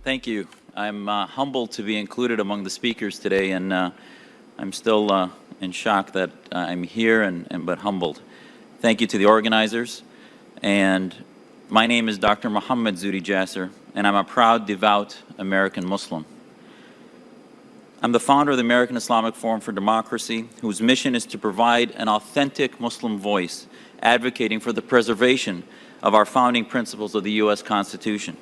Thank you. I'm humbled to be included among the speakers today, and I'm still in shock that I'm here, but humbled. Thank you to the organizers. And my name is Dr. Muhammad Zuhdi Jasser, and I'm a proud, devout American Muslim. I'm the founder of the American Islamic Forum for Democracy, whose mission is to provide an authentic Muslim voice, advocating for the preservation of our founding principles of the U.S. Constitution: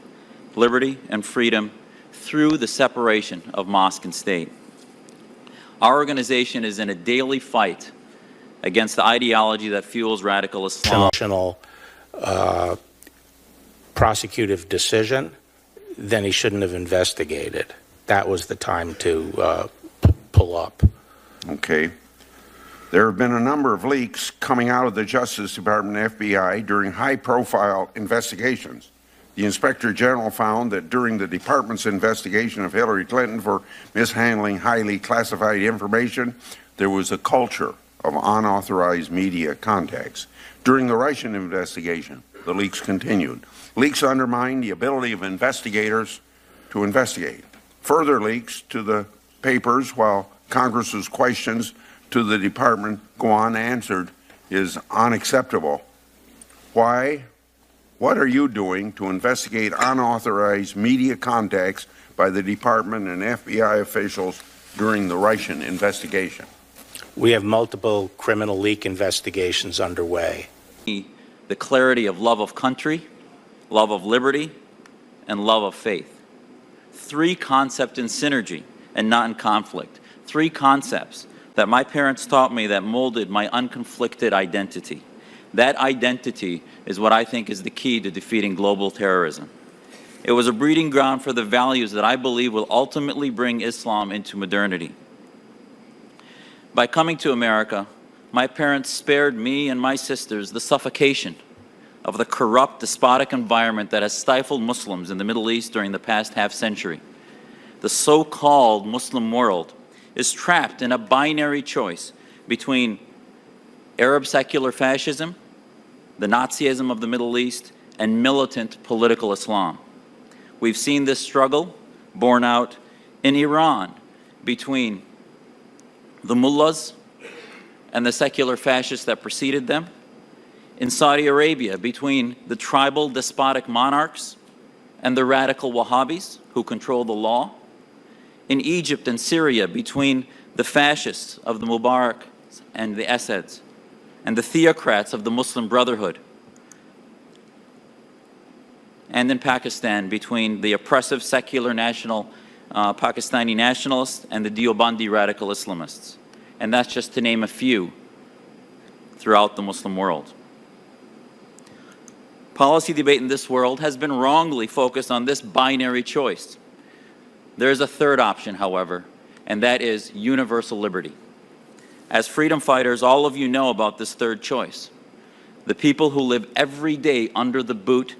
liberty and freedom through the separation of mosque and state. Our organization is in a daily fight against the ideology that fuels radical Islam. Prosecutive decision, then he shouldn't have investigated. That was the time to pull up. Okay. There have been a number of leaks coming out of the Justice Department and FBI during high-profile investigations. The Inspector General found that during the department's investigation of Hillary Clinton for mishandling highly classified information, there was a culture of unauthorized media contacts. During the Russian investigation, the leaks continued. Leaks undermined the ability of investigators to investigate. Further leaks to the papers while Congress's questions to the department go unanswered is unacceptable. Why? What are you doing to investigate unauthorized media contacts by the department and FBI officials during the Russian investigation? We have multiple criminal leak investigations underway. The clarity of love of country, love of liberty, and love of faith. Three concepts in synergy and not in conflict. Three concepts that my parents taught me that molded my unconflicted identity. That identity is what I think is the key to defeating global terrorism. It was a breeding ground for the values that I believe will ultimately bring Islam into modernity. By coming to America, my parents spared me and my sisters the suffocation of the corrupt, despotic environment that has stifled Muslims in the Middle East during the past half-century. The so-called Muslim world is trapped in a binary choice between Arab secular fascism, the Nazism of the Middle East, and militant political Islam. We've seen this struggle borne out in Iran between the mullahs and the secular fascists that preceded them, in Saudi Arabia between the tribal despotic monarchs and the radical Wahhabis who control the law, in Egypt and Syria between the fascists of the Mubarak and the Assads, and the theocrats of the Muslim Brotherhood, and in Pakistan between the oppressive secular national Pakistani nationalists and the Deobandi radical Islamists. And that's just to name a few throughout the Muslim world. Policy debate in this world has been wrongly focused on this binary choice. There is a third option, however, and that is universal liberty. As freedom fighters, all of you know about this third choice. The people who live every day under the boot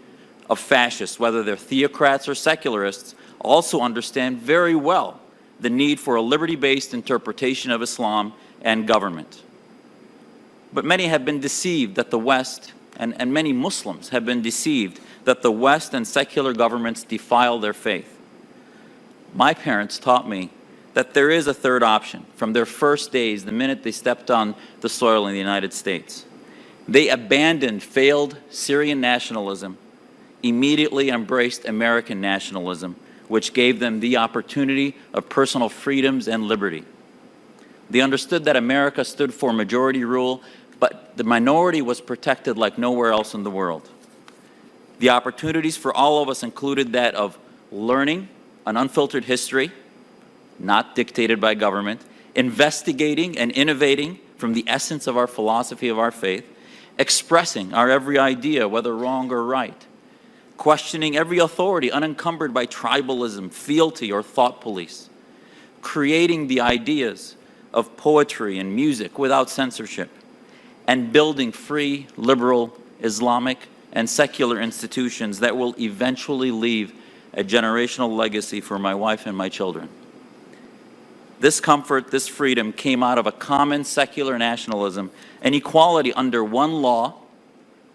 of fascists, whether they're theocrats or secularists, also understand very well the need for a liberty-based interpretation of Islam and government. But many have been deceived that the West, and many Muslims have been deceived that the West and secular governments defile their faith. My parents taught me that there is a third option from their first days, the minute they stepped on the soil in the United States. They abandoned failed Syrian nationalism, immediately embraced American nationalism, which gave them the opportunity of personal freedoms and liberty. They understood that America stood for majority rule, but the minority was protected like nowhere else in the world. The opportunities for all of us included that of learning an unfiltered history, not dictated by government, investigating and innovating from the essence of our philosophy of our faith, expressing our every idea, whether wrong or right, questioning every authority unencumbered by tribalism, fealty, or thought police, creating the ideas of poetry and music without censorship, and building free, liberal, Islamic, and secular institutions that will eventually leave a generational legacy for my wife and my children. This comfort, this freedom came out of a common secular nationalism and equality under one law,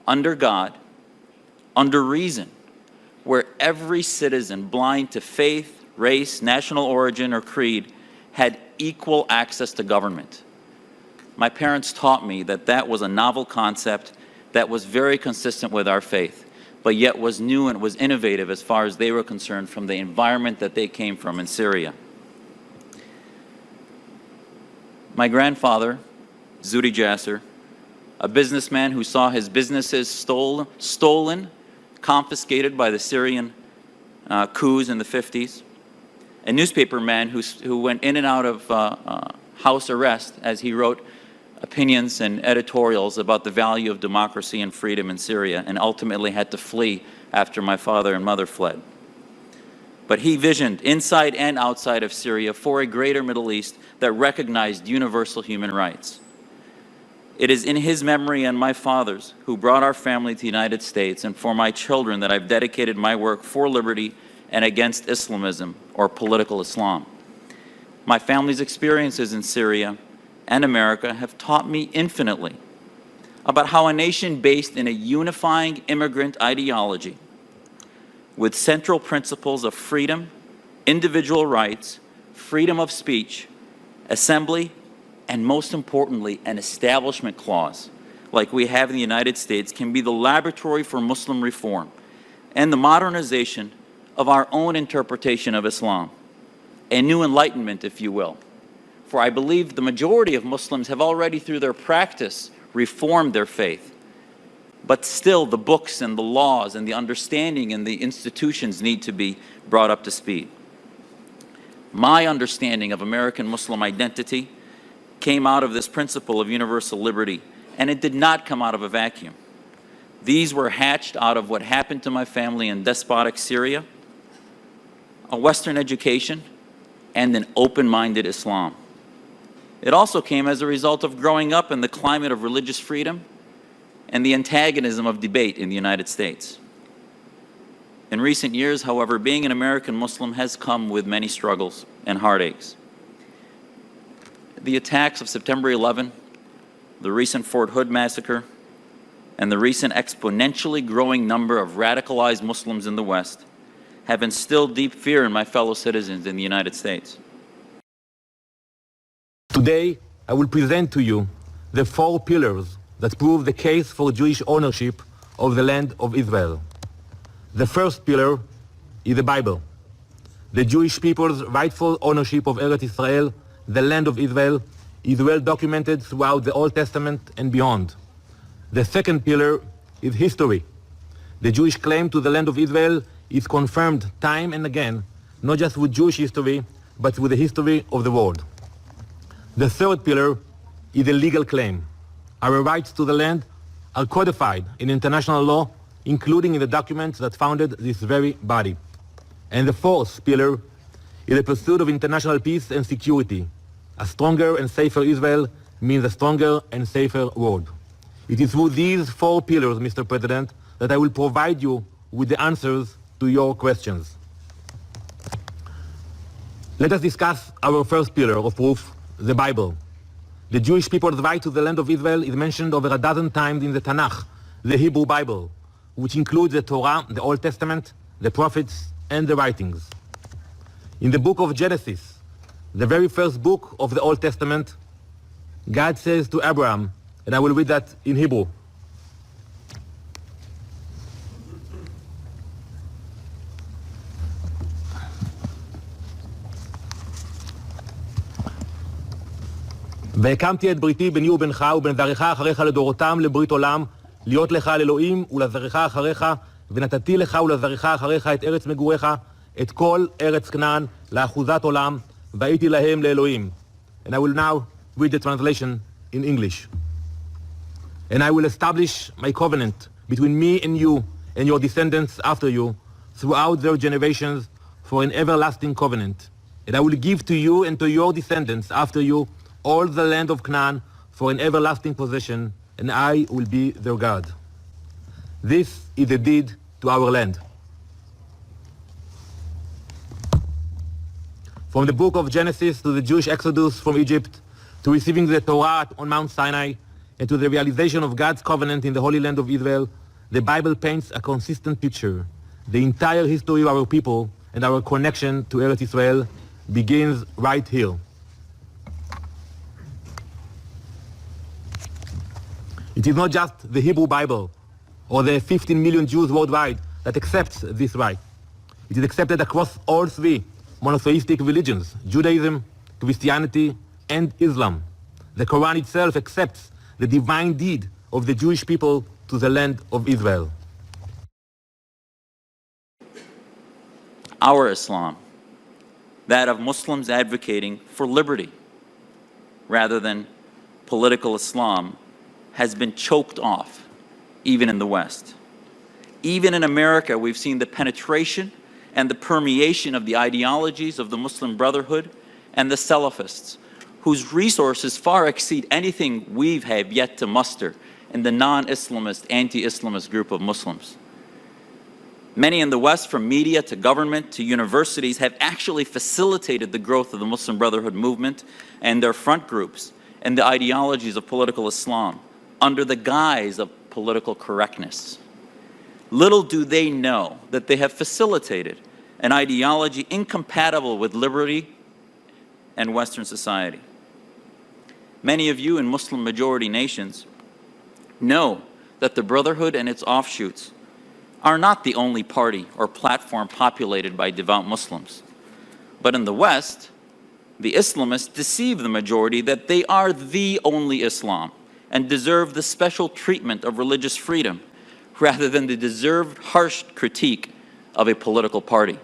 under God, under reason, where every citizen, blind to faith, race, national origin, or creed, had equal access to government. My parents taught me that that was a novel concept that was very consistent with our faith, but yet was new and was innovative as far as they were concerned from the environment that they came from in Syria. My grandfather, Zudi Jasser, a businessman who saw his businesses stolen, confiscated by the Syrian coups in the 50s, a newspaper man who went in and out of house arrest as he wrote opinions and editorials about the value of democracy and freedom in Syria, and ultimately had to flee after my father and mother fled. But he visioned inside and outside of Syria for a greater Middle East that recognized universal human rights. It is in his memory and my father's, who brought our family to the United States, and for my children, that I've dedicated my work for liberty and against Islamism, or political Islam. My family's experiences in Syria and America have taught me infinitely about how a nation based in a unifying immigrant ideology with central principles of freedom, individual rights, freedom of speech, assembly, and most importantly, an establishment clause like we have in the United States can be the laboratory for Muslim reform and the modernization of our own interpretation of Islam, a new enlightenment, if you will. For I believe the majority of Muslims have already, through their practice, reformed their faith. But still, the books and the laws and the understanding and the institutions need to be brought up to speed. My understanding of American Muslim identity came out of this principle of universal liberty, and it did not come out of a vacuum. These were hatched out of what happened to my family in despotic Syria, a Western education, and an open-minded Islam. It also came as a result of growing up in the climate of religious freedom and the antagonism of debate in the United States. In recent years, however, being an American Muslim has come with many struggles and heartaches. The attacks of September 11, the recent Fort Hood massacre, and the recent exponentially growing number of radicalized Muslims in the West have instilled deep fear in my fellow citizens in the United States. Today, I will present to you the 4 pillars that prove the case for Jewish ownership of the land of Israel. The first pillar is the Bible. The Jewish people's rightful ownership of Eretz Israel, the land of Israel, is well documented throughout the Old Testament and beyond. The second pillar is history. The Jewish claim to the land of Israel is confirmed time and again, not just with Jewish history, but with the history of the world. The third pillar is a legal claim. Our rights to the land are codified in international law, including in the documents that founded this very body. And the fourth pillar is the pursuit of international peace and security. A stronger and safer Israel means a stronger and safer world. It is through these 4 pillars, Mr. President, that I will provide you with the answers to your questions. Let us discuss our first pillar of proof, the Bible. The Jewish people's right to the land of Israel is mentioned over a dozen times in the Tanakh, the Hebrew Bible, which includes the Torah, the Old Testament, the prophets, and the writings. In the book of Genesis, the very first book of the Old Testament, God says to Abraham, and I will read that in Hebrew. והקמתי את בריתי ביני ובינך ובין זרעך אחריך לדורותם לברית עולם, להיות לך לאלוהים ולזרעך אחריך, ונתתי לך ולזרעך אחריך את ארץ מגוריך, את כל ארץ כנען לאחוזת עולם, והייתי להם לאלוהים. And I will now read the translation in English. And I will establish my covenant between me and you and your descendants after you throughout their generations for an everlasting covenant. And I will give to you and to your descendants after you all the land of Canaan for an everlasting possession, and I will be their God. This is a deed to our land. From the book of Genesis to the Jewish exodus from Egypt, to receiving the Torah on Mount Sinai, and to the realization of God's covenant in the Holy Land of Israel, the Bible paints a consistent picture. The entire history of our people and our connection to Eretz Israel begins right here. It is not just the Hebrew Bible or the 15 million Jews worldwide that accepts this right. It is accepted across all three monotheistic religions, Judaism, Christianity, and Islam. The Quran itself accepts the divine deed of the Jewish people to the land of Israel. Our Islam, that of Muslims advocating for liberty rather than political Islam, has been choked off, even in the West. Even in America, we've seen the penetration and the permeation of the ideologies of the Muslim Brotherhood and the Salafists, whose resources far exceed anything we have yet to muster in the non-Islamist, anti-Islamist group of Muslims. Many in the West, from media to government to universities, have actually facilitated the growth of the Muslim Brotherhood movement and their front groups and the ideologies of political Islam under the guise of political correctness. Little do they know that they have facilitated an ideology incompatible with liberty and Western society. Many of you in Muslim-majority nations know that the Brotherhood and its offshoots are not the only party or platform populated by devout Muslims. But in the West, the Islamists deceive the majority that they are the only Islam and deserve the special treatment of religious freedom rather than the deserved harsh critique of a political party.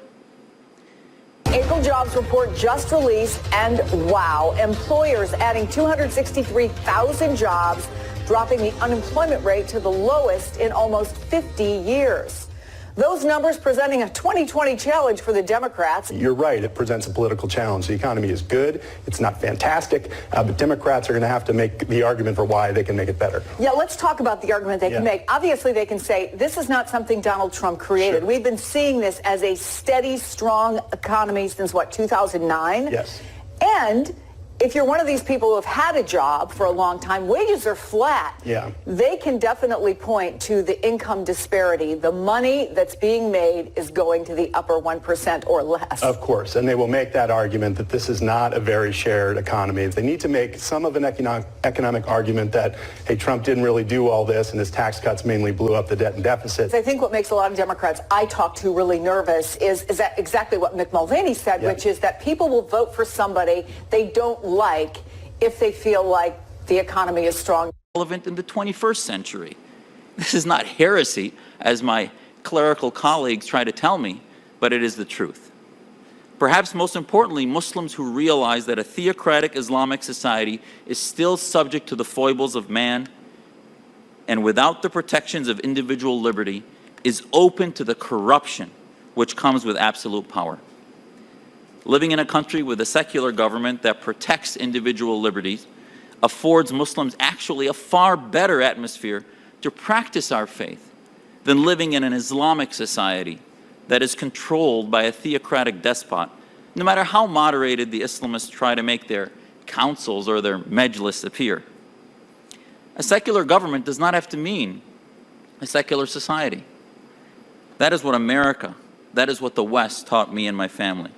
April jobs report just released, and wow, employers adding 263,000 jobs, dropping the unemployment rate to the lowest in almost 50 years. Those numbers presenting a 2020 challenge for the Democrats. You're right, it presents a political challenge. The economy is good, it's not fantastic, but Democrats are going to have to make the argument for why they can make it better. Yeah, let's talk about the argument they can make. Obviously, they can say, this is not something Donald Trump created. Sure. We've been seeing this as a steady, strong economy since, what, 2009? Yes. And if you're one of these people who have had a job for a long time, wages are flat. Yeah. They can definitely point to the income disparity. The money that's being made is going to the upper 1% or less. Of course, and they will make that argument that this is not a very shared economy. They need to make some of an economic argument that, hey, Trump didn't really do all this and his tax cuts mainly blew up the debt and deficit. I think what makes a lot of Democrats I talk to really nervous is that exactly what Mick Mulvaney said, which is that people will vote for somebody they don't like if they feel like the economy is strong. Relevant in the 21st century. This is not heresy, as my clerical colleagues try to tell me, but it is the truth. Perhaps most importantly, Muslims who realize that a theocratic Islamic society is still subject to the foibles of man and without the protections of individual liberty is open to the corruption which comes with absolute power. Living in a country with a secular government that protects individual liberties affords Muslims actually a far better atmosphere to practice our faith than living in an Islamic society that is controlled by a theocratic despot, no matter how moderated the Islamists try to make their councils or their majlis appear. A secular government does not have to mean a secular society. That is what America, that is what the West taught me and my family.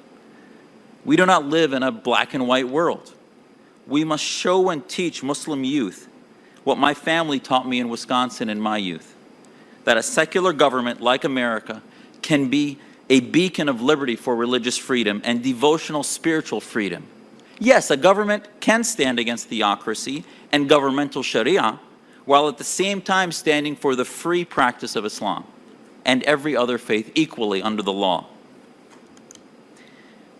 We do not live in a black and white world. We must show and teach Muslim youth what my family taught me in Wisconsin in my youth, that a secular government like America can be a beacon of liberty for religious freedom and devotional spiritual freedom. Yes, a government can stand against theocracy and governmental Sharia, while at the same time standing for the free practice of Islam and every other faith equally under the law.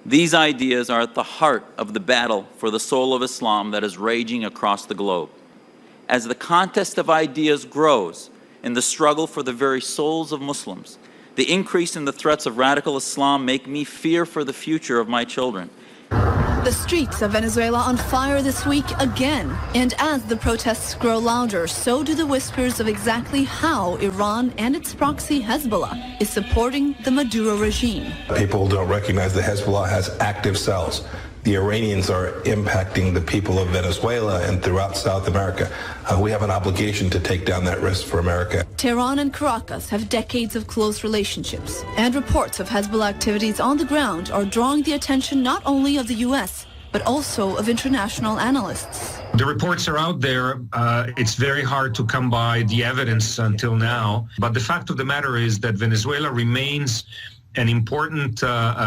These ideas are at the heart of the battle for the soul of Islam that is raging across the globe. As the contest of ideas grows in the struggle for the very souls of Muslims, the increase in the threats of radical Islam make me fear for the future of my children. The streets of Venezuela on fire this week again. And as the protests grow louder, so do the whispers of exactly how Iran and its proxy Hezbollah is supporting the Maduro regime. People don't recognize that Hezbollah has active cells. The Iranians are impacting the people of Venezuela and throughout South America. We have an obligation to take down that risk for America. Tehran and Caracas have decades of close relationships, and reports of Hezbollah activities on the ground are drawing the attention not only of the U.S., but also of international analysts. The reports are out there. It's very hard to come by the evidence until now. But the fact of the matter is that Venezuela remains an important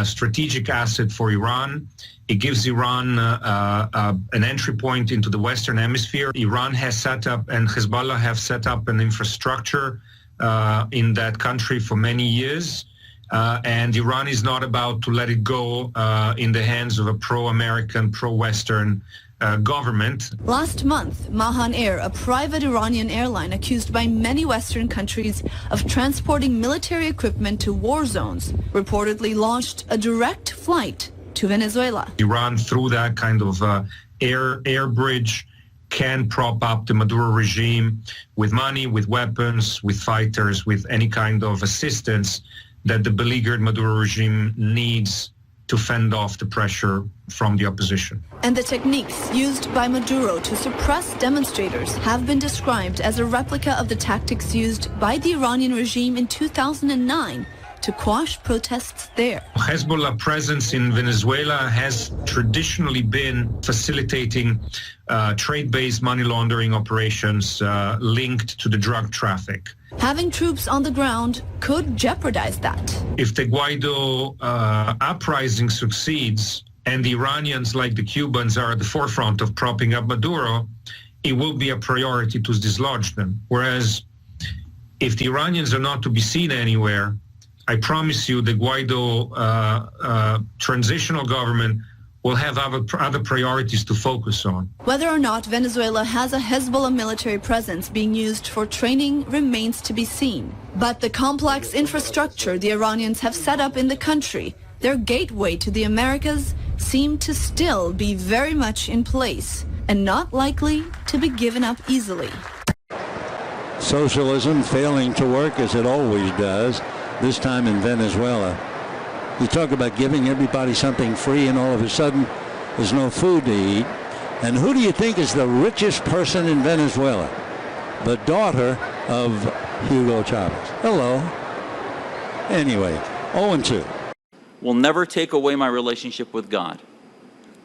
strategic asset for Iran. It gives Iran an entry point into the Western Hemisphere. Iran has set up, and Hezbollah have set up an infrastructure in that country for many years. And Iran is not about to let it go in the hands of a pro-American, pro-Western government. Last month, Mahan Air, a private Iranian airline accused by many Western countries of transporting military equipment to war zones, reportedly launched a direct flight to Venezuela. Iran, through that kind of air bridge, can prop up the Maduro regime with money, with weapons, with fighters, with any kind of assistance that the beleaguered Maduro regime needs to fend off the pressure from the opposition. And the techniques used by Maduro to suppress demonstrators have been described as a replica of the tactics used by the Iranian regime in 2009 to quash protests there. Hezbollah presence in Venezuela has traditionally been facilitating trade-based money laundering operations linked to the drug traffic. Having troops on the ground could jeopardize that. If the Guaido uprising succeeds and the Iranians, like the Cubans, are at the forefront of propping up Maduro, it will be a priority to dislodge them. Whereas if the Iranians are not to be seen anywhere, I promise you the Guaido transitional government will have other priorities to focus on. Whether or not Venezuela has a Hezbollah military presence being used for training remains to be seen. But the complex infrastructure the Iranians have set up in the country, their gateway to the Americas, seem to still be very much in place and not likely to be given up easily. Socialism failing to work as it always does, this time in Venezuela. You talk about giving everybody something free and all of a sudden there's no food to eat. And who do you think is the richest person in Venezuela? The daughter of Hugo Chavez. Hello. Anyway, 0-2. Will never take away my relationship with God.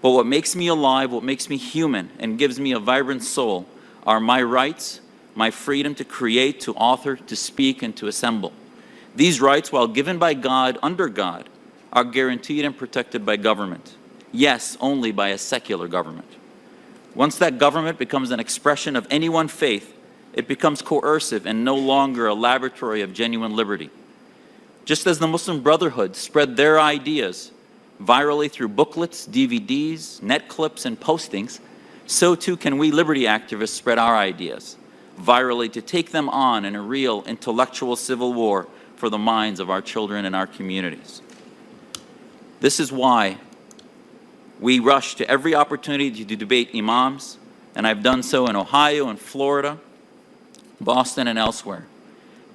But what makes me alive, what makes me human, and gives me a vibrant soul are my rights, my freedom to create, to author, to speak, and to assemble. These rights, while given by God, under God, are guaranteed and protected by government. Yes, only by a secular government. Once that government becomes an expression of any one faith, it becomes coercive and no longer a laboratory of genuine liberty. Just as the Muslim Brotherhood spread their ideas virally through booklets, DVDs, net clips, and postings, so too can we liberty activists spread our ideas virally to take them on in a real intellectual civil war for the minds of our children and our communities. This is why we rush to every opportunity to debate imams, and I've done so in Ohio and Florida, Boston, and elsewhere.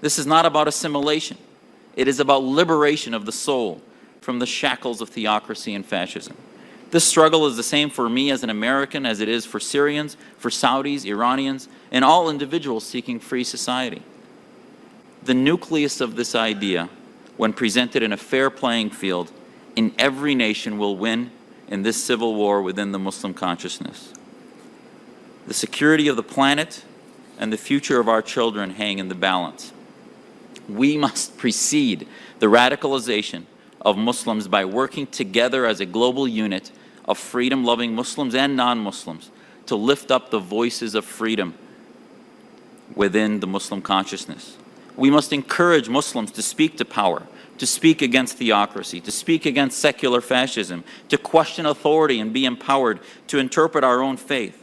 This is not about assimilation. It is about liberation of the soul from the shackles of theocracy and fascism. This struggle is the same for me as an American as it is for Syrians, for Saudis, Iranians, and all individuals seeking free society. The nucleus of this idea, when presented in a fair playing field, in every nation will win in this civil war within the Muslim consciousness. The security of the planet and the future of our children hang in the balance. We must precede the radicalization of Muslims by working together as a global unit of freedom-loving Muslims and non-Muslims to lift up the voices of freedom within the Muslim consciousness. We must encourage Muslims to speak to power, to speak against theocracy, to speak against secular fascism, to question authority and be empowered to interpret our own faith.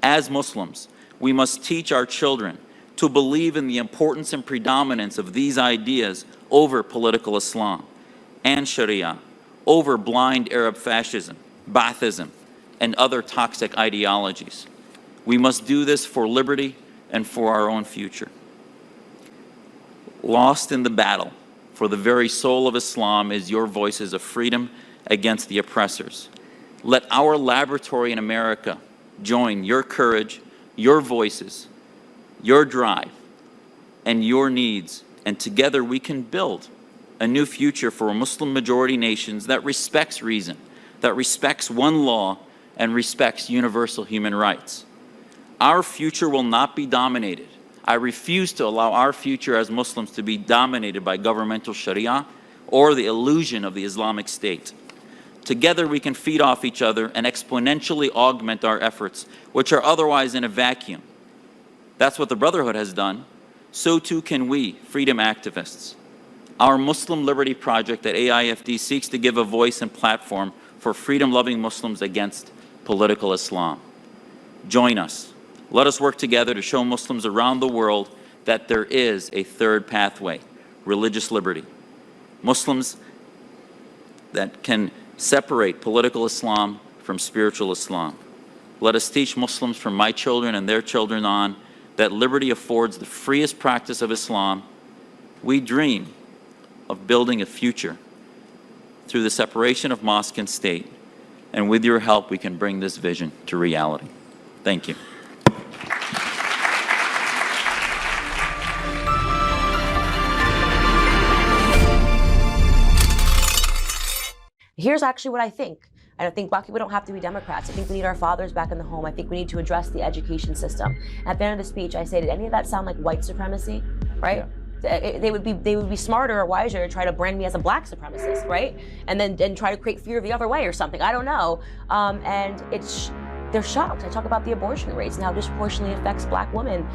As Muslims, we must teach our children to believe in the importance and predominance of these ideas over political Islam and Sharia, over blind Arab fascism. Baathism, and other toxic ideologies. We must do this for liberty and for our own future. Lost in the battle for the very soul of Islam is your voices of freedom against the oppressors. Let our laboratory in America join your courage, your voices, your drive, and your needs, and together we can build a new future for Muslim-majority nations that respects reason, that respects one law, and respects universal human rights. Our future will not be dominated. I refuse to allow our future as Muslims to be dominated by governmental Sharia or the illusion of the Islamic State. Together we can feed off each other and exponentially augment our efforts, which are otherwise in a vacuum. That's what the Brotherhood has done. So too can we, freedom activists. Our Muslim Liberty Project at AIFD seeks to give a voice and platform for freedom-loving Muslims against political Islam. Join us. Let us work together to show Muslims around the world that there is a third pathway, religious liberty. Muslims that can separate political Islam from spiritual Islam. Let us teach Muslims from my children and their children on that liberty affords the freest practice of Islam. We dream of building a future through the separation of mosque and state, and with your help we can bring this vision to reality. Thank you. Here's actually what I think. I don't think black people don't have to be Democrats. I think we need our fathers back in the home. I think we need to address the education system. At the end of the speech, I say, did any of that sound like white supremacy, right? Yeah. They would be smarter or wiser to try to brand me as a black supremacist, right? And then try to create fear the other way or something. I don't know. And they're shocked. I talk about the abortion rates and how disproportionately affects black women.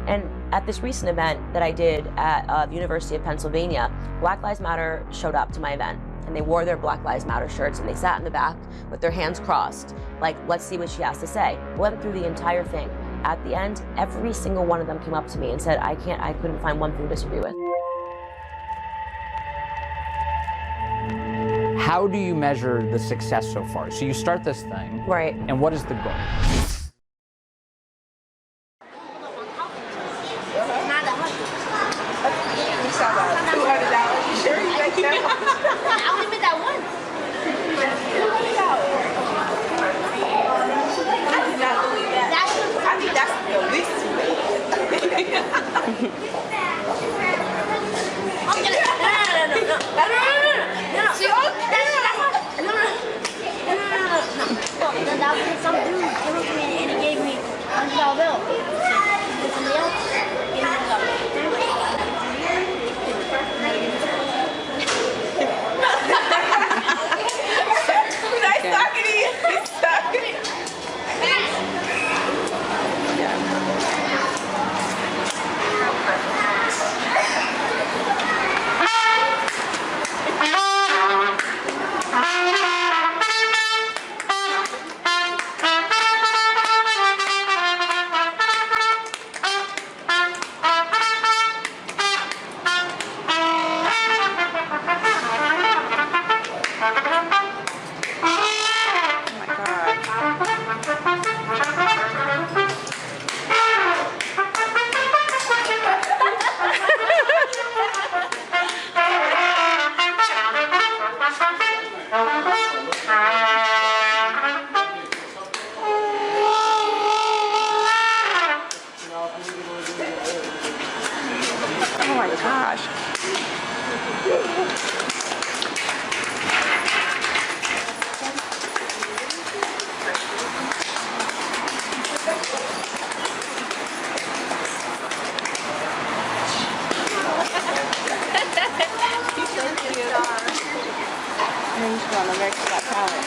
And at this recent event that I did at the University of Pennsylvania, Black Lives Matter showed up to my event. And they wore their Black Lives Matter shirts and they sat in the back with their hands crossed, like, let's see what she has to say. Went through the entire thing. At the end, every single one of them came up to me and said, I couldn't find one thing to disagree with. How do you measure the success so far? So you start this thing. Right. And what is the goal? Some dude came up to me and he gave me $100 bill. Somebody else gave me $100. Nice talking to you. Nice talking to you. Oh my gosh. America's Got Talent.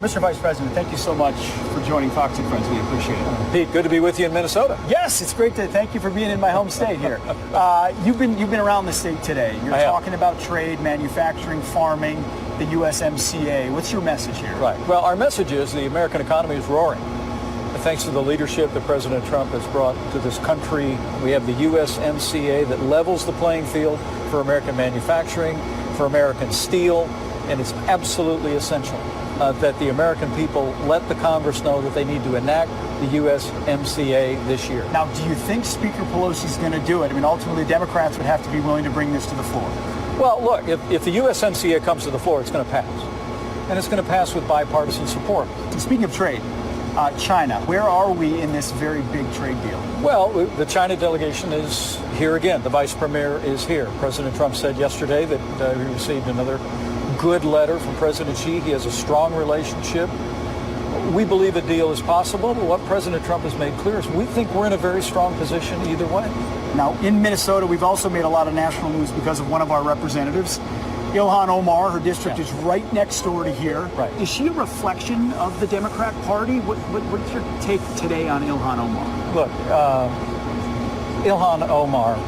Mr. Vice President, thank you so much for joining Fox and Friends. We appreciate it. Pete, good to be with you in Minnesota. Yes, it's great to thank you for being in my home state here. You've been around the state today. You're talking about trade, manufacturing, farming, the USMCA. What's your message here? Right. Well, our message is the American economy is roaring. Thanks to the leadership that President Trump has brought to this country, we have the USMCA that levels the playing field for American manufacturing, for American steel, and it's absolutely essential that the American people let the Congress know that they need to enact the USMCA this year. Now, do you think Speaker Pelosi's going to do it? I mean, ultimately, Democrats would have to be willing to bring this to the floor. Well, look, if the USMCA comes to the floor, it's going to pass. And it's going to pass with bipartisan support. And speaking of trade, China, where are we in this very big trade deal? Well, the China delegation is here again. The vice premier is here. President Trump said yesterday that he received another good letter from President Xi. He has a strong relationship. We believe a deal is possible, but what President Trump has made clear is we think we're in a very strong position either way. Now, in Minnesota, we've also made a lot of national news because of one of our representatives, Ilhan Omar. Her district is right next door to here. Right. Is she a reflection of the Democrat Party? What's your take today on Ilhan Omar? Look, Ilhan Omar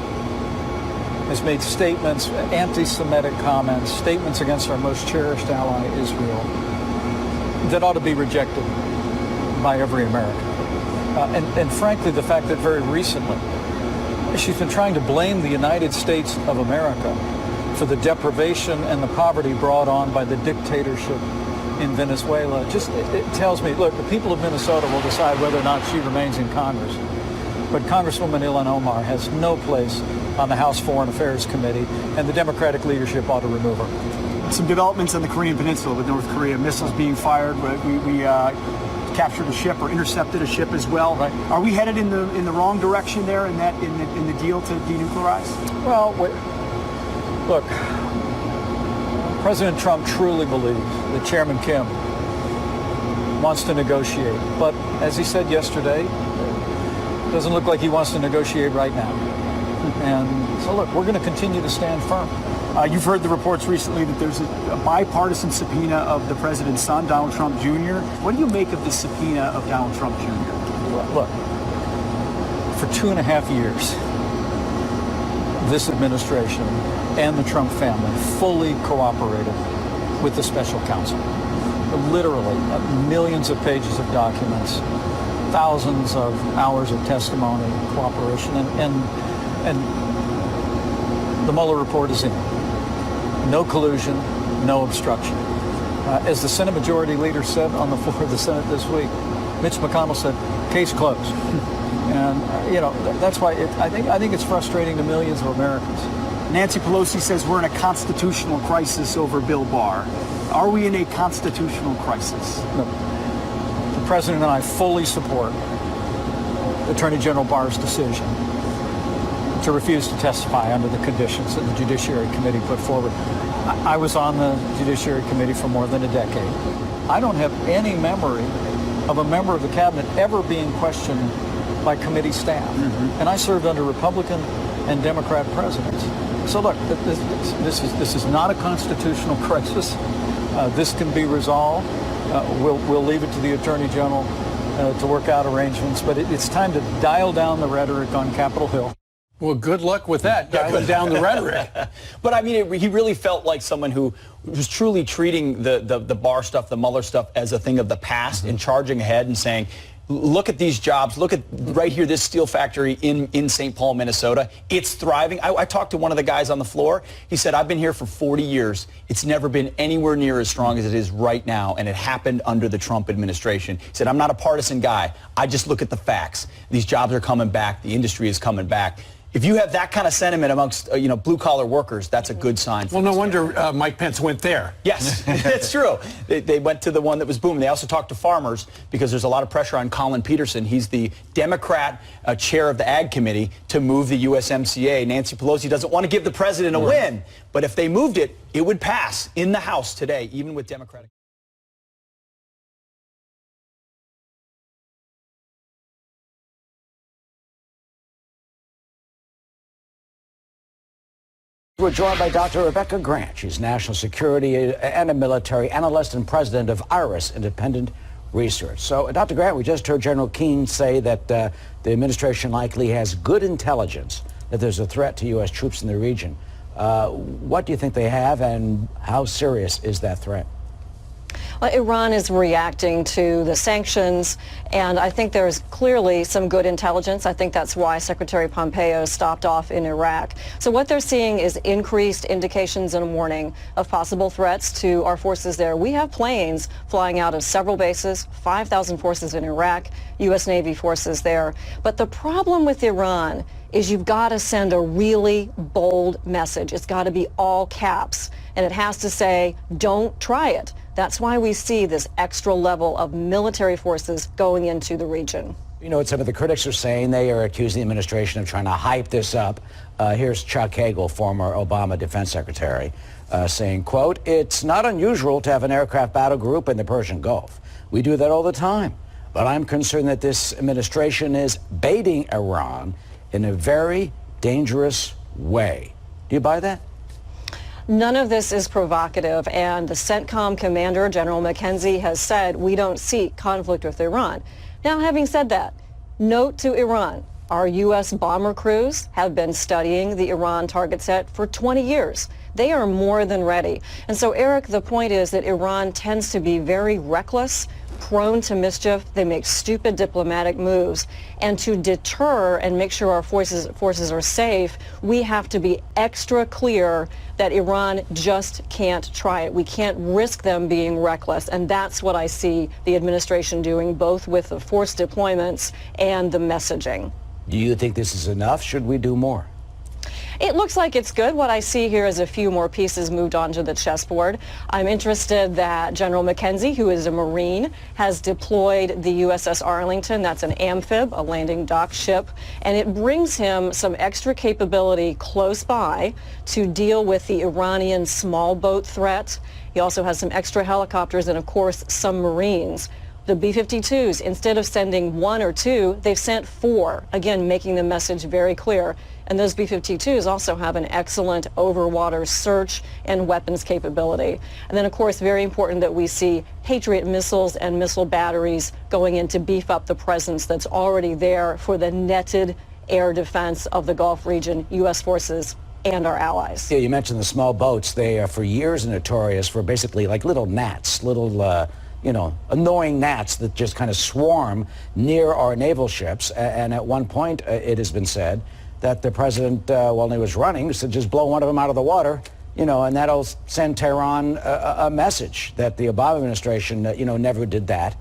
has made statements, anti-Semitic comments, statements against our most cherished ally, Israel, that ought to be rejected by every American. And frankly, the fact that very recently she's been trying to blame the United States of America for the deprivation and the poverty brought on by the dictatorship in Venezuela. It tells me, look, the people of Minnesota will decide whether or not she remains in Congress. But Congresswoman Ilhan Omar has no place on the House Foreign Affairs Committee, and the Democratic leadership ought to remove her. Some developments on the Korean Peninsula with North Korea, missiles being fired. We captured a ship or intercepted a ship as well. Right. Are we headed in the wrong direction there in the deal to denuclearize? Well, look, President Trump truly believes that Chairman Kim wants to negotiate, but as he said yesterday, it doesn't look like he wants to negotiate right now. And so, look, we're going to continue to stand firm. You've heard the reports recently that there's a bipartisan subpoena of the president's son, Donald Trump Jr. What do you make of the subpoena of Donald Trump Jr.? Well, look, for 2.5 years, this administration and the Trump family fully cooperated with the special counsel. Literally, millions of pages of documents, thousands of hours of testimony, cooperation, and the Mueller report is in. No collusion, no obstruction. As the Senate Majority Leader said on the floor of the Senate this week, Mitch McConnell said, case closed. And, that's why I think it's frustrating to millions of Americans. Nancy Pelosi says we're in a constitutional crisis over Bill Barr. Are we in a constitutional crisis? No. The President and I fully support Attorney General Barr's decision to refuse to testify under the conditions that the Judiciary Committee put forward. I was on the Judiciary Committee for more than a decade. I don't have any memory of a member of the cabinet ever being questioned by committee staff. Mm-hmm. And I served under Republican and Democrat presidents. So look, this is not a constitutional crisis. This can be resolved. We'll leave it to the Attorney General to work out arrangements, but it's time to dial down the rhetoric on Capitol Hill. Well, good luck with that, dialing down the rhetoric. But I mean, he really felt like someone who was truly treating the Barr stuff, the Mueller stuff, as a thing of the past, and charging ahead and saying, look at these jobs. Look at right here, this steel factory in St. Paul, Minnesota. It's thriving. I talked to one of the guys on the floor. He said, I've been here for 40 years. It's never been anywhere near as strong as it is right now, and it happened under the Trump administration. He said, I'm not a partisan guy. I just look at the facts. These jobs are coming back. The industry is coming back. If you have that kind of sentiment amongst blue-collar workers, that's a good sign. Well, no wonder Mike Pence went there. Yes, that's true. They went to the one that was booming. They also talked to farmers because there's a lot of pressure on Colin Peterson. He's the Democrat chair of the Ag Committee to move the USMCA. Nancy Pelosi doesn't want to give the president a win, but if they moved it, it would pass in the House today, even with Democratic. We're joined by Dr. Rebecca Grant. She's national security and a military analyst and president of IRIS Independent Research. So, Dr. Grant, we just heard General Keane say that the administration likely has good intelligence that there's a threat to U.S. troops in the region. What do you think they have, and how serious is that threat? Well, Iran is reacting to the sanctions, and I think there's clearly some good intelligence. I think that's why Secretary Pompeo stopped off in Iraq. So what they're seeing is increased indications and warning of possible threats to our forces there. We have planes flying out of several bases, 5,000 forces in Iraq, U.S. Navy forces there. But the problem with Iran is you've got to send a really bold message. It's got to be all caps, and it has to say, don't try it. That's why we see this extra level of military forces going into the region. You know what some of the critics are saying? They are accusing the administration of trying to hype this up. Here's Chuck Hagel, former Obama defense secretary, saying, quote, "It's not unusual to have an aircraft battle group in the Persian Gulf. We do that all the time. But I'm concerned that this administration is baiting Iran in a very dangerous way." Do you buy that? None of this is provocative, and the CENTCOM commander, General McKenzie, has said we don't seek conflict with Iran. Now, having said that, note to Iran, our U.S. bomber crews have been studying the Iran target set for 20 years. They are more than ready. And so, Eric, the point is that Iran tends to be very reckless, prone to mischief. They make stupid diplomatic moves. And to deter and make sure our forces are safe, we have to be extra clear that Iran just can't try it. We can't risk them being reckless. And that's what I see the administration doing, both with the force deployments and the messaging. Do you think this is enough? Should we do more? It looks like it's good. What I see here is a few more pieces moved onto the chessboard. I'm interested that General McKenzie, who is a Marine, has deployed the USS Arlington. That's an amphib, a landing dock ship, and it brings him some extra capability close by to deal with the Iranian small boat threat. He also has some extra helicopters and, of course, some Marines. The B-52s, instead of sending 1 or 2, they've sent 4, again, making the message very clear. And those B-52s also have an excellent overwater search and weapons capability. And then, of course, very important that we see Patriot missiles and missile batteries going in to beef up the presence that's already there for the netted air defense of the Gulf region, U.S. forces and our allies. Yeah, you mentioned the small boats. They are for years notorious for basically like little gnats, little annoying gnats that just kind of swarm near our naval ships. And at one point, it has been said that the president, while he was running, said just blow one of them out of the water, and that'll send Tehran a message that the Obama administration, never did that.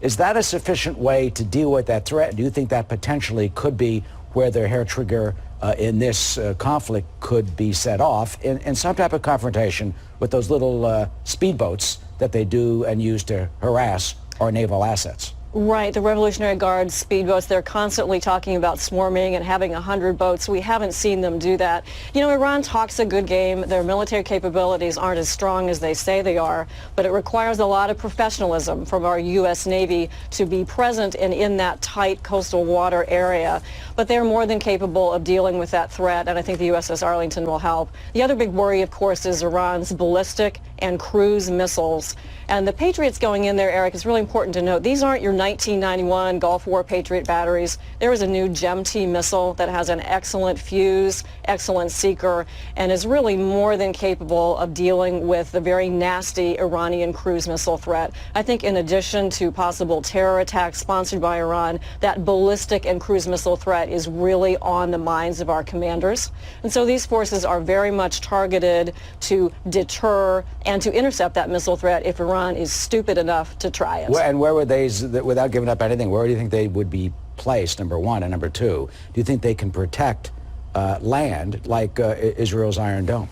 Is that a sufficient way to deal with that threat? Do you think that potentially could be where the hair trigger in this conflict could be set off in some type of confrontation with those little speedboats that they do and use to harass our naval assets? Right, the Revolutionary Guard speedboats, they're constantly talking about swarming and having 100 boats. We haven't seen them do that. Iran talks a good game. Their military capabilities aren't as strong as they say they are, but it requires a lot of professionalism from our U.S. Navy to be present and in that tight coastal water area. But they're more than capable of dealing with that threat, and I think the USS Arlington will help. The other big worry, of course, is Iran's ballistic and cruise missiles. And the Patriots going in there, Eric, is really important to note. These aren't your 1991 Gulf War Patriot batteries. There is a new GEM-T missile that has an excellent fuse, excellent seeker, and is really more than capable of dealing with the very nasty Iranian cruise missile threat. I think in addition to possible terror attacks sponsored by Iran, that ballistic and cruise missile threat is really on the minds of our commanders. And so these forces are very much targeted to deter and to intercept that missile threat if Iran is stupid enough to try it. And where would they, without giving up anything, where do you think they would be placed, number one? And number two, do you think they can protect land like Israel's Iron Dome?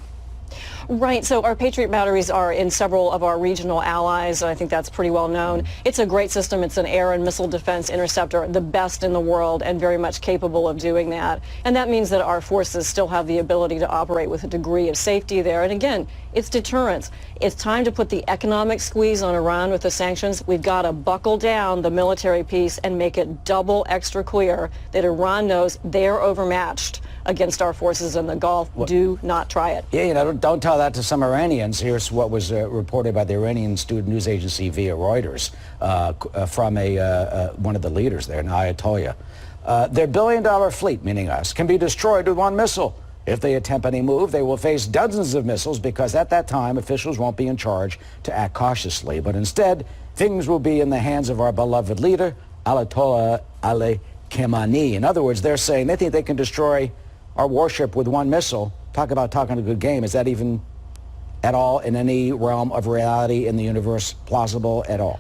Right, so our Patriot batteries are in several of our regional allies. I think that's pretty well known. It's a great system. It's an air and missile defense interceptor, the best in the world and very much capable of doing that. And that means that our forces still have the ability to operate with a degree of safety there. And again, it's deterrence. It's time to put the economic squeeze on Iran with the sanctions. We've got to buckle down the military piece and make it double extra clear that Iran knows they're overmatched against our forces in the Gulf. Do not try it. Yeah, don't tell that to some Iranians. Here's what was reported by the Iranian student news agency via Reuters from one of the leaders there, an Ayatollah. Their billion-dollar fleet, meaning us, can be destroyed with one missile. If they attempt any move, they will face dozens of missiles because at that time, officials won't be in charge to act cautiously. But instead, things will be in the hands of our beloved leader, Ayatollah Ali Khamenei. In other words, they're saying they think they can destroy our warship with one missile. Talk about talking a good game. Is that even at all in any realm of reality in the universe plausible at all?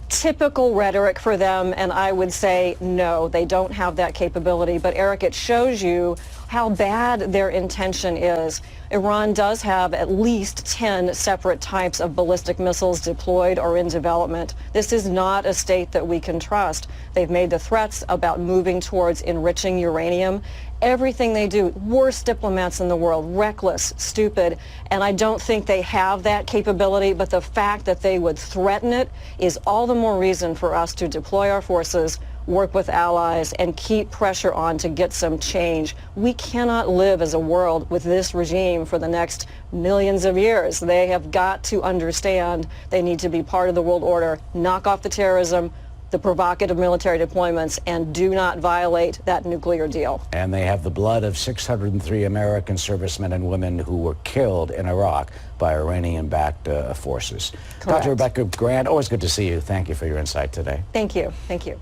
Typical rhetoric for them, and I would say no, they don't have that capability. But Eric, it shows you how bad their intention is. Iran does have at least 10 separate types of ballistic missiles deployed or in development. This is not a state that we can trust. They've made the threats about moving towards enriching uranium. Everything they do, worst diplomats in the world, reckless, stupid, and I don't think they have that capability, but the fact that they would threaten it is all the more reason for us to deploy our forces, work with allies, and keep pressure on to get some change. We cannot live as a world with this regime for the next millions of years. They have got to understand they need to be part of the world order, knock off the terrorism, the provocative military deployments, and do not violate that nuclear deal. And they have the blood of 603 American servicemen and women who were killed in Iraq by Iranian-backed forces. Correct. Dr. Rebecca Grant, always good to see you. Thank you for your insight today. Thank you. Thank you.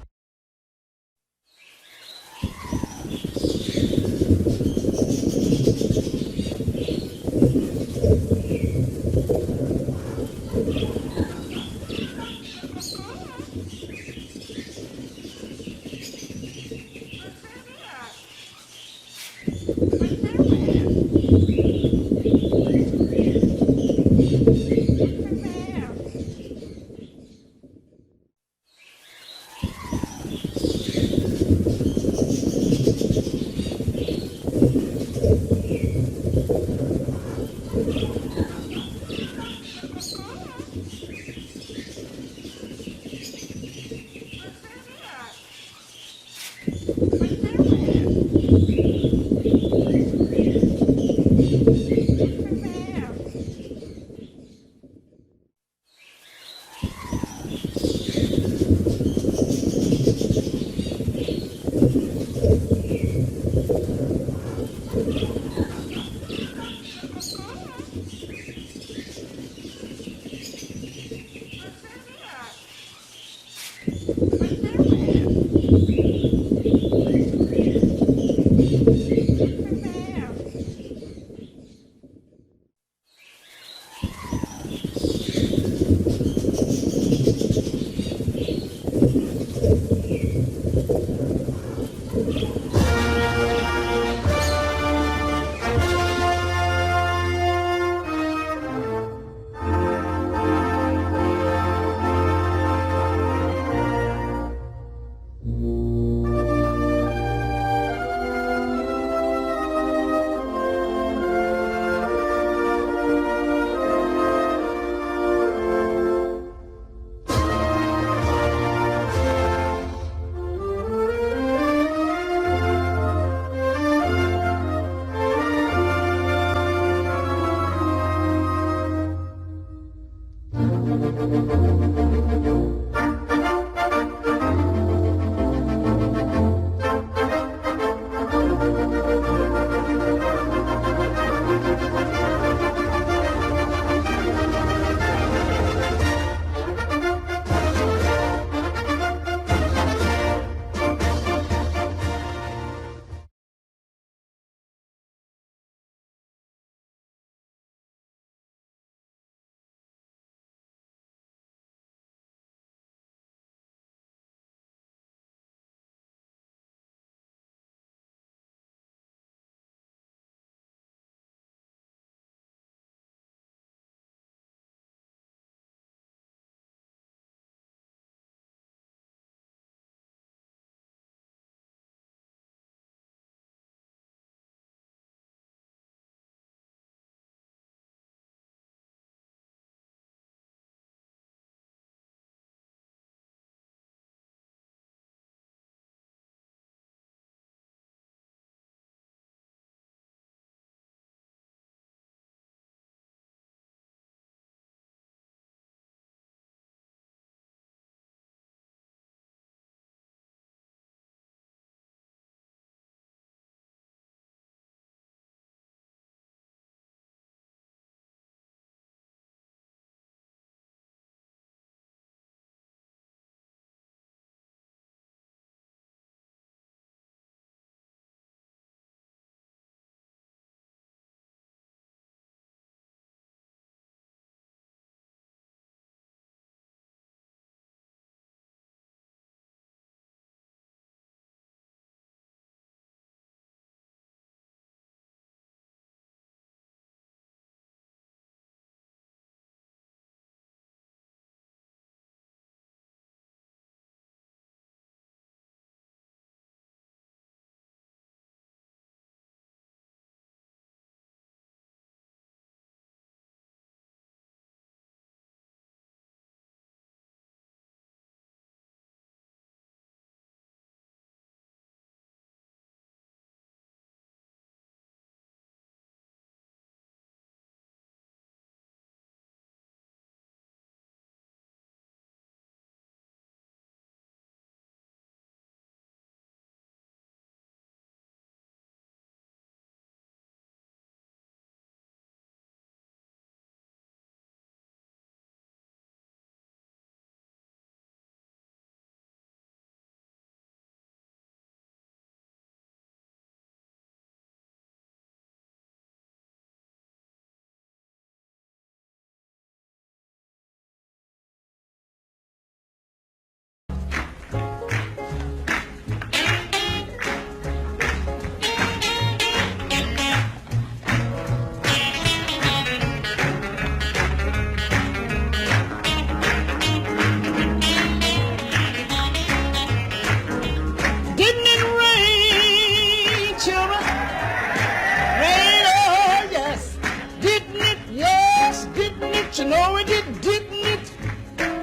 it, didn't it?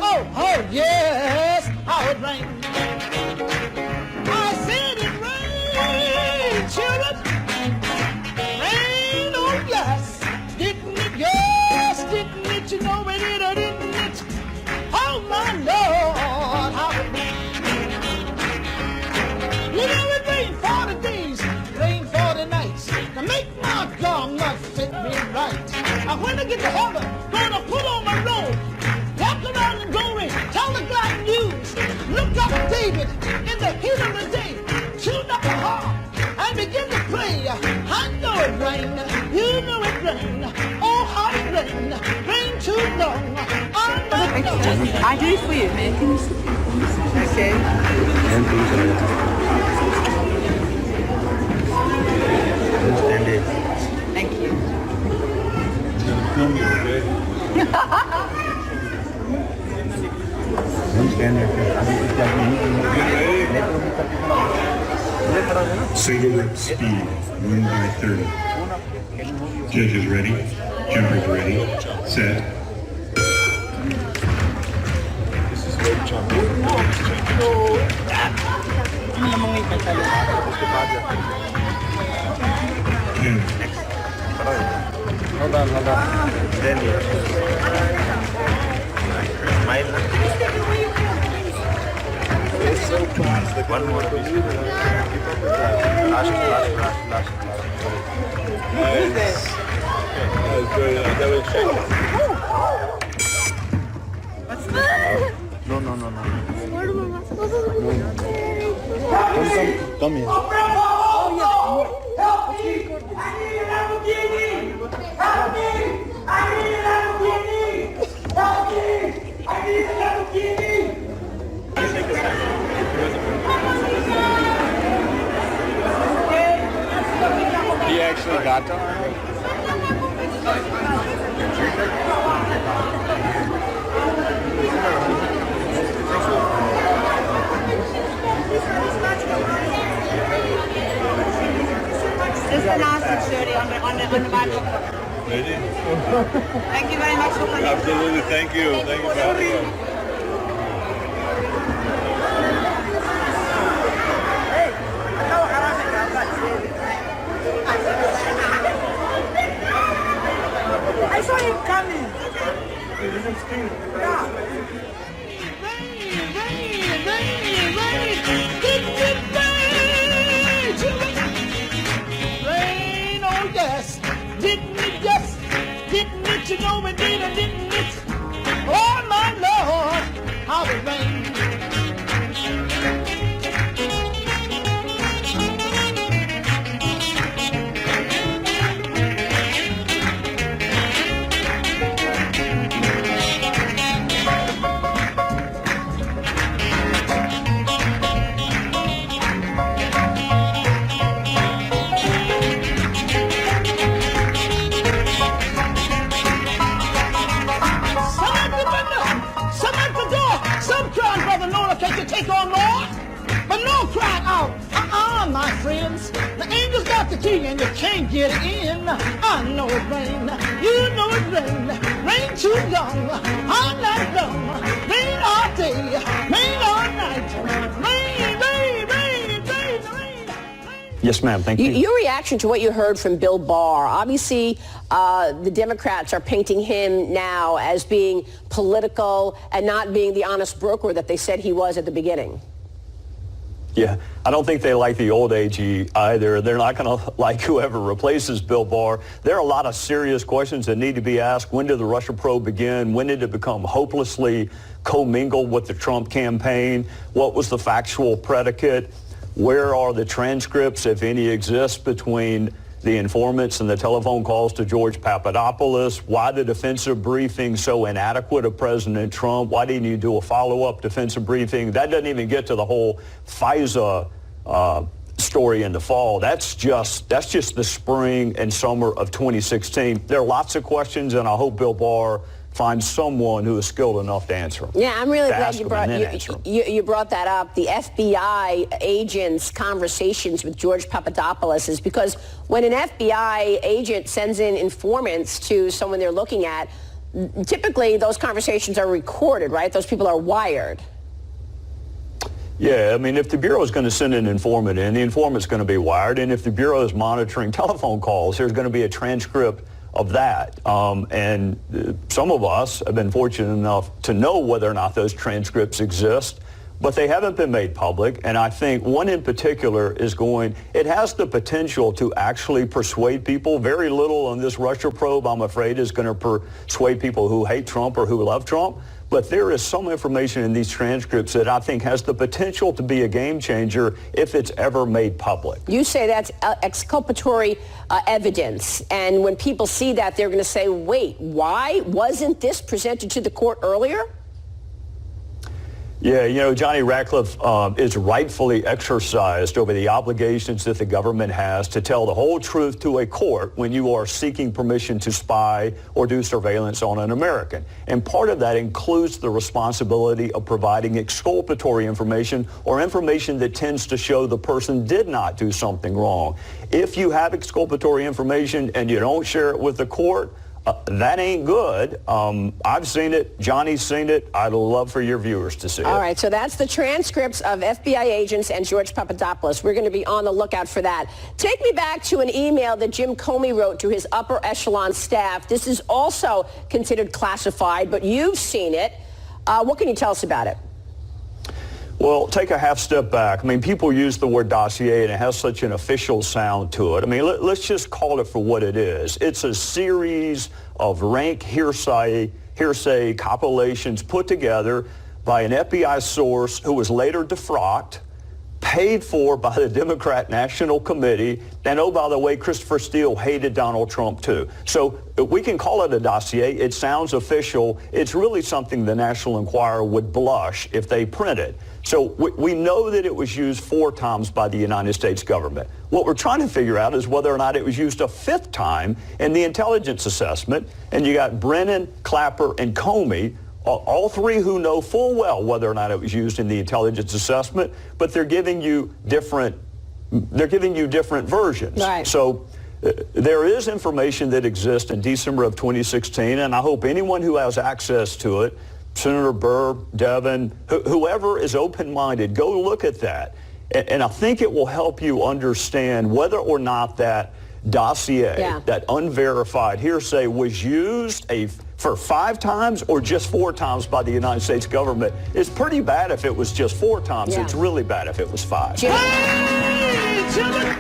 Oh, yes, how it rained. I said it rained, children. Rain, oh, yes, didn't it? Yes, didn't it? You know it did or didn't it? Oh, my Lord, how it rained. You know it rained 40 days, rained 40 nights. To make my garment fit me right. When I get to heaven, gonna put on my robe, walk around in glory, tell the glad news. Look up David in the heat of the day, tune up the harp and begin to play. I know it rained, you know it rained. Oh, how it rained, rained too long. I do it for you, man. Can you sit? Okay. Thank you. Single rep speed, 1 by 30. Judges ready, jumpers ready, set. This is very jumping. Hold on. Then smile. One more. Last. Who's this? What's that? No. Come here. He actually got to Arnold? Just announce it, Shirley, on the Bible. Ready? Thank you very much for coming. Absolutely, thank you. Thank you for having us. I saw him coming. Rain, oh yes, didn't it? Yes, didn't it? You know it did or didn't it? Oh my Lord, how it rained. Take on more, but no cry out. My friends, the angels got the key and you can't get in. I know it rain, you know it rain, rain too long, all night long, rain all day, rain all night, rain, rain, rain, rain, rain. Yes, ma'am. Thank you. Your reaction to what you heard from Bill Barr, obviously the Democrats are painting him now as being political and not being the honest broker that they said he was at the beginning. Yeah, I don't think they like the old AG either. They're not going to like whoever replaces Bill Barr. There are a lot of serious questions that need to be asked. When did the Russia probe begin? When did it become hopelessly commingled with the Trump campaign? What was the factual predicate? Where are the transcripts, if any, exist between the informants and the telephone calls to George Papadopoulos? Why the defensive briefing so inadequate of President Trump? Why didn't you do a follow-up defensive briefing? That doesn't even get to the whole FISA story in the fall. That's just the spring and summer of 2016. There are lots of questions, and I hope Bill Barr finds someone who is skilled enough to answer them. Yeah, I'm really glad you brought that up. The FBI agents' conversations with George Papadopoulos is because when an FBI agent sends in informants to someone they're looking at, typically those conversations are recorded, right? Those people are wired. Yeah, I mean, if the Bureau is going to send an informant in, the informant's going to be wired. And if the Bureau is monitoring telephone calls, there's going to be a transcript of that. And some of us have been fortunate enough to know whether or not those transcripts exist, but they haven't been made public. And I think one in particular it has the potential to actually persuade people. Very little on this Russia probe, I'm afraid, is going to persuade people who hate Trump or who love Trump. But there is some information in these transcripts that I think has the potential to be a game changer if it's ever made public. You say that's exculpatory evidence. And when people see that, they're going to say, wait, why wasn't this presented to the court earlier? Yeah, Johnny Ratcliffe is rightfully exercised over the obligations that the government has to tell the whole truth to a court when you are seeking permission to spy or do surveillance on an American. And part of that includes the responsibility of providing exculpatory information or information that tends to show the person did not do something wrong. If you have exculpatory information and you don't share it with the court, that ain't good. I've seen it. Johnny's seen it. I'd love for your viewers to see it. All right, so that's the transcripts of FBI agents and George Papadopoulos. We're going to be on the lookout for that. Take me back to an email that Jim Comey wrote to his upper echelon staff. This is also considered classified, but you've seen it. What can you tell us about it? Well, take a half step back. I mean, people use the word dossier and it has such an official sound to it. I mean, let's just call it for what it is. It's a series of rank hearsay compilations put together by an FBI source who was later defrocked, paid for by the Democrat National Committee, and oh, by the way, Christopher Steele hated Donald Trump too. So we can call it a dossier. It sounds official. It's really something the National Enquirer would blush if they printed. So we know that it was used 4 times by the United States government. What we're trying to figure out is whether or not it was used a 5th time in the intelligence assessment. And you got Brennan, Clapper, and Comey, all 3 who know full well whether or not it was used in the intelligence assessment, but they're giving you different versions. Right. So there is information that exists in December of 2016, and I hope anyone who has access to it, Senator Burr, Devin, whoever is open-minded, go look at that. And I think it will help you understand whether or not that dossier, that unverified hearsay, was used for 5 times or just 4 times by the United States government. It's pretty bad if it was just 4 times. It's really bad if it was 5. Hey, children!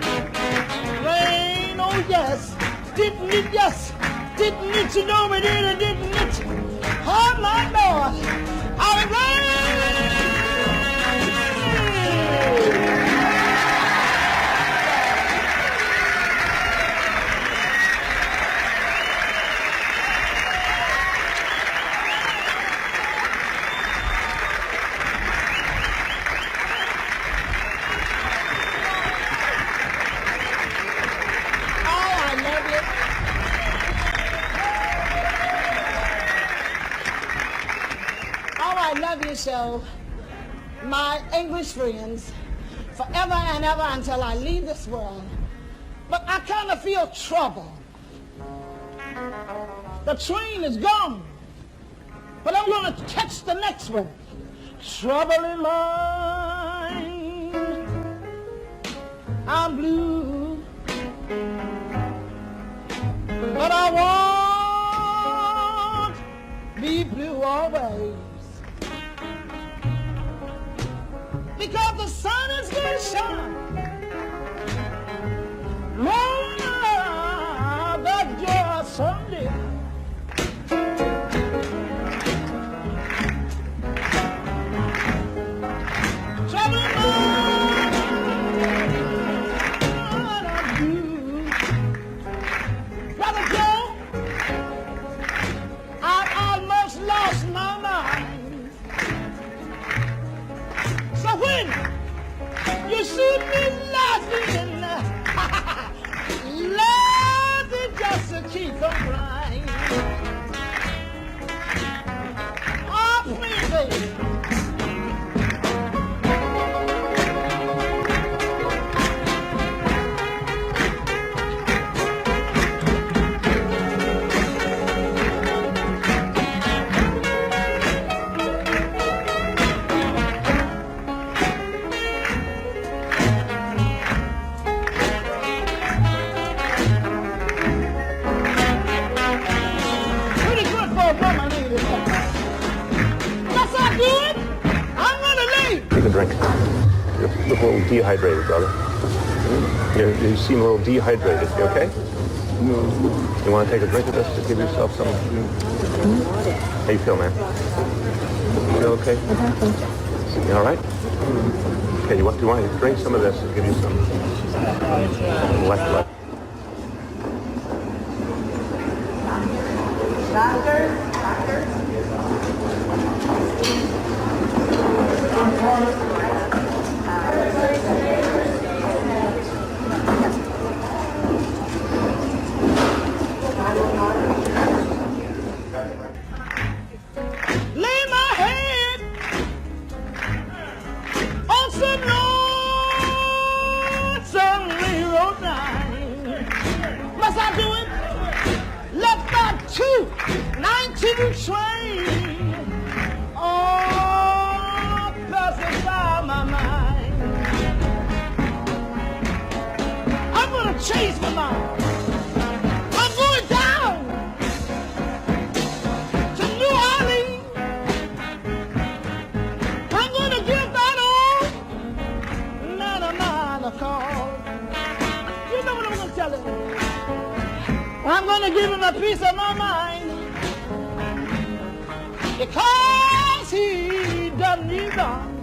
Rain, oh yes. Didn't it, yes. Didn't it, you know it, didn't it? Oh, my Lord. All right. So, my English friends, forever and ever until I leave this world. But I kind of feel trouble. The train is gone, but I'm going to catch the next one. Trouble in mind, I'm blue, but I won't be blue always. Because the sun is going to shine. Lord, that joy someday. Traveling on you. Brother Joe, I've almost lost my mind. So when you see me laughing, laughing just to keep on crying. Oh, please, baby. drink. You look a little dehydrated, brother. You seem a little dehydrated. You okay? You want to take a drink of this to give yourself some? How you feel, man? You okay? You all right? Okay, do you want to drink some of this and give you some left. Doctor. Lay my head on some lonely road night. Must I do it? Let my 219 train pacify my mind. I'm gonna chase my mind. I'm going down to New Orleans. I'm gonna give that old man of mine a call. You know what I'm gonna tell him? I'm gonna give him a piece of my mind because he done me wrong.